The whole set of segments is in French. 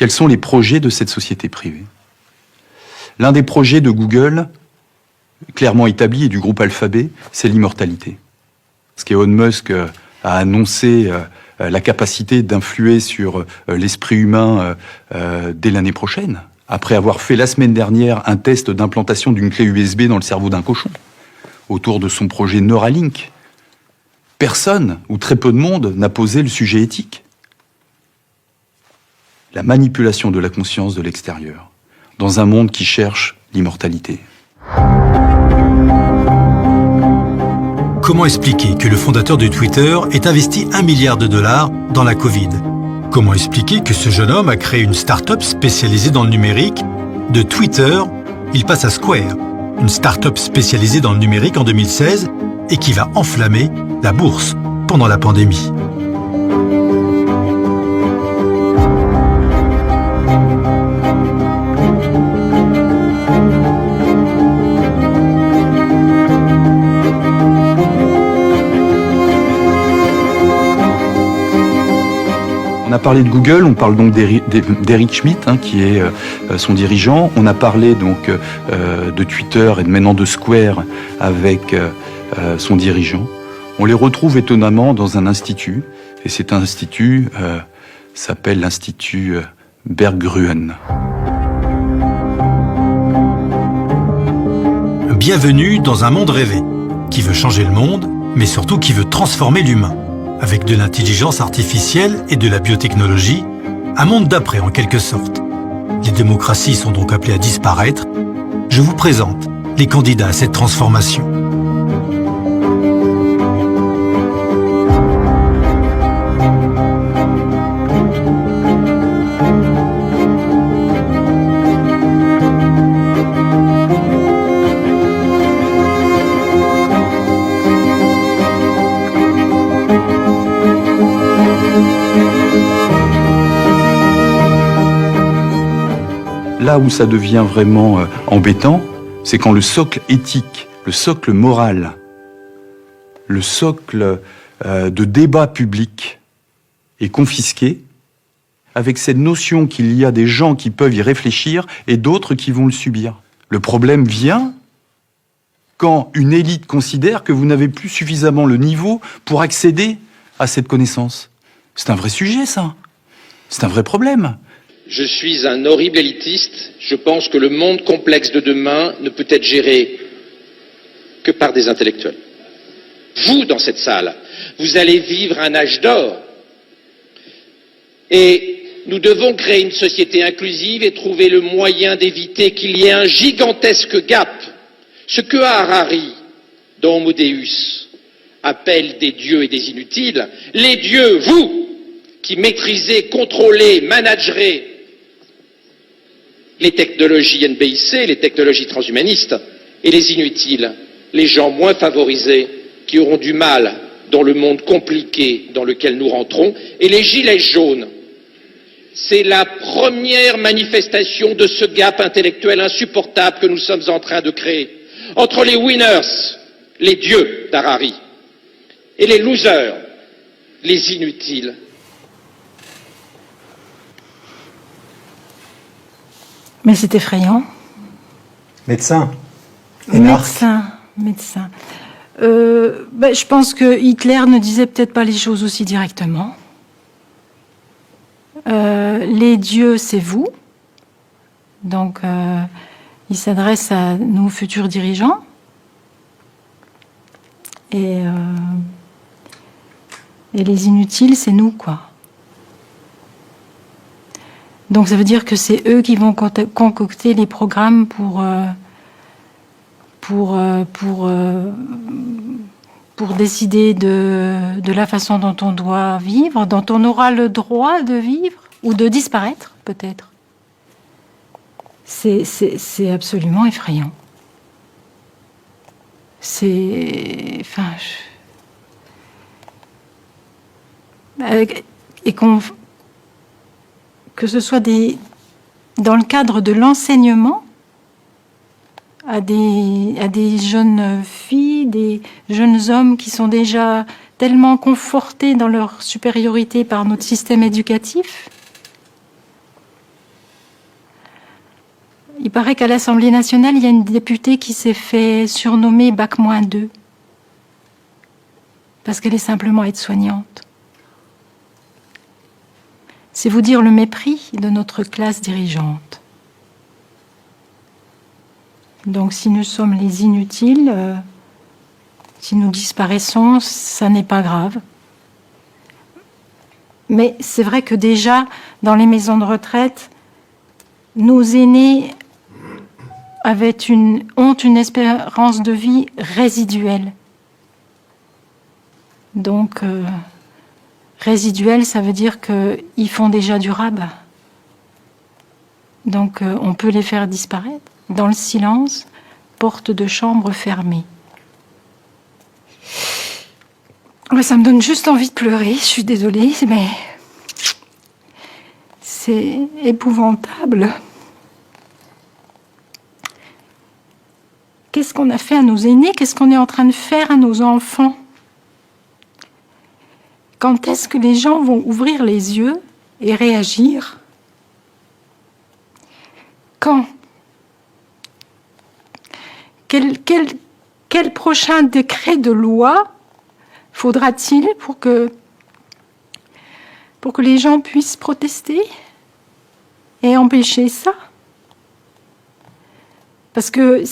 Quels sont les projets de cette société privée? L'un des projets de Google, clairement établi, et du groupe Alphabet, c'est l'immortalité. Parce qu'Elon Musk a annoncé la capacité d'influer sur l'esprit humain dès l'année prochaine, après avoir fait la semaine dernière un test d'implantation d'une clé USB dans le cerveau d'un cochon, autour de son projet Neuralink. Personne, ou très peu de monde, n'a posé le sujet éthique. La manipulation de la conscience de l'extérieur, dans un monde qui cherche l'immortalité. Comment expliquer que le fondateur de Twitter ait investi $1 milliard dans la Covid? Comment expliquer que ce jeune homme a créé une start-up spécialisée dans le numérique? De Twitter, il passe à Square, une start-up spécialisée dans le numérique en 2016 et qui va enflammer la bourse pendant la pandémie. On a parlé de Google, on parle donc d'Eric Schmidt, qui est son dirigeant. On a parlé donc de Twitter et maintenant de Square avec son dirigeant. On les retrouve étonnamment dans un institut, et cet institut s'appelle l'Institut Berggruen. Bienvenue dans un monde rêvé, qui veut changer le monde, mais surtout qui veut transformer l'humain. Avec de l'intelligence artificielle et de la biotechnologie, un monde d'après en quelque sorte. Les démocraties sont donc appelées à disparaître. Je vous présente les candidats à cette transformation. Là où ça devient vraiment embêtant, c'est quand le socle éthique, le socle moral, le socle de débat public est confisqué, avec cette notion qu'il y a des gens qui peuvent y réfléchir et d'autres qui vont le subir. Le problème vient quand une élite considère que vous n'avez plus suffisamment le niveau pour accéder à cette connaissance. C'est un vrai sujet, ça. C'est un vrai problème. Je suis un horrible élitiste. Je pense que le monde complexe de demain ne peut être géré que par des intellectuels. Vous, dans cette salle, vous allez vivre un âge d'or. Et nous devons créer une société inclusive et trouver le moyen d'éviter qu'il y ait un gigantesque gap. Ce que Harari, dans Homo Deus, appelle des dieux et des inutiles, les dieux, vous, qui maîtrisez, contrôlez, managerez les technologies NBIC, les technologies transhumanistes, et les inutiles, les gens moins favorisés, qui auront du mal dans le monde compliqué dans lequel nous rentrons, et les gilets jaunes. C'est la première manifestation de ce gap intellectuel insupportable que nous sommes en train de créer, entre les winners, les dieux d'Harari, et les losers, les inutiles. Mais c'est effrayant. Médecin. Médecin. Je pense que Hitler ne disait peut-être pas les choses aussi directement. Les dieux, c'est vous. Donc, il s'adresse à nos futurs dirigeants. Et les inutiles, c'est nous, quoi. Donc ça veut dire que c'est eux qui vont concocter les programmes pour décider de la façon dont on doit vivre, dont on aura le droit de vivre ou de disparaître, peut-être. C'est absolument effrayant. Et que ce soit dans le cadre de l'enseignement à des jeunes filles, des jeunes hommes qui sont déjà tellement confortés dans leur supériorité par notre système éducatif, Il paraît qu'à l'Assemblée nationale, il y a une députée qui s'est fait surnommer Bac-2, parce qu'elle est simplement aide-soignante. C'est vous dire le mépris de notre classe dirigeante. Donc si nous sommes les inutiles, si nous disparaissons, ça n'est pas grave. Mais c'est vrai que déjà, dans les maisons de retraite, nos aînés ont une espérance de vie résiduelle. Donc, résiduelle, ça veut dire qu'ils font déjà du rabat. Donc, on peut les faire disparaître dans le silence, porte de chambre fermée. Ouais, ça me donne juste envie de pleurer, je suis désolée, mais c'est épouvantable. Qu'est-ce qu'on a fait à nos aînés? Qu'est-ce qu'on est en train de faire à nos enfants? Quand est-ce que les gens vont ouvrir les yeux et réagir? Quand? Quel prochain décret de loi faudra-t-il pour que les gens puissent protester et empêcher ça? Parce que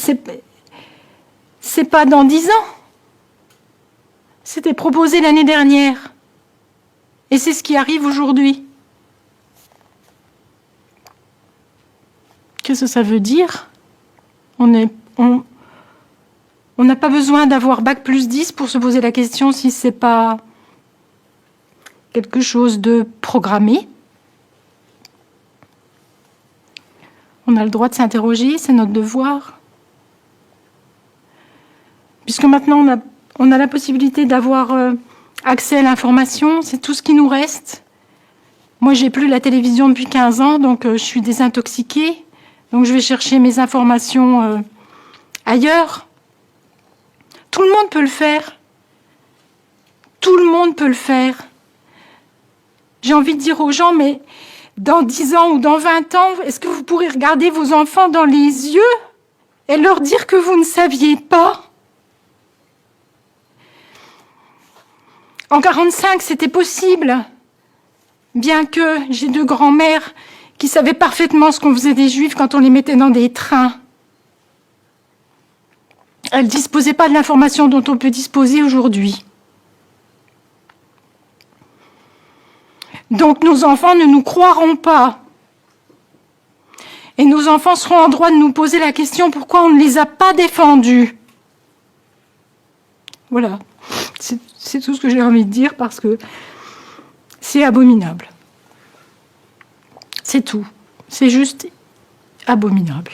c'est pas dans 10 ans. C'était proposé l'année dernière. Et c'est ce qui arrive aujourd'hui. Qu'est-ce que ça veut dire? On n'a pas besoin d'avoir Bac+10 pour se poser la question si c'est pas quelque chose de programmé. On a le droit de s'interroger, c'est notre devoir. Puisque maintenant on a la possibilité d'avoir accès à l'information, c'est tout ce qui nous reste. Moi, j'ai plus la télévision depuis 15 ans, donc je suis désintoxiquée. Donc je vais chercher mes informations ailleurs. Tout le monde peut le faire. Tout le monde peut le faire. J'ai envie de dire aux gens, mais dans 10 ans ou dans 20 ans, est-ce que vous pourrez regarder vos enfants dans les yeux et leur dire que vous ne saviez pas? En 1945, c'était possible, bien que j'ai 2 grands-mères qui savaient parfaitement ce qu'on faisait des Juifs quand on les mettait dans des trains. Elles ne disposaient pas de l'information dont on peut disposer aujourd'hui. Donc nos enfants ne nous croiront pas. Et nos enfants seront en droit de nous poser la question pourquoi on ne les a pas défendus. Voilà. C'est tout ce que j'ai envie de dire parce que c'est abominable. C'est tout. C'est juste abominable.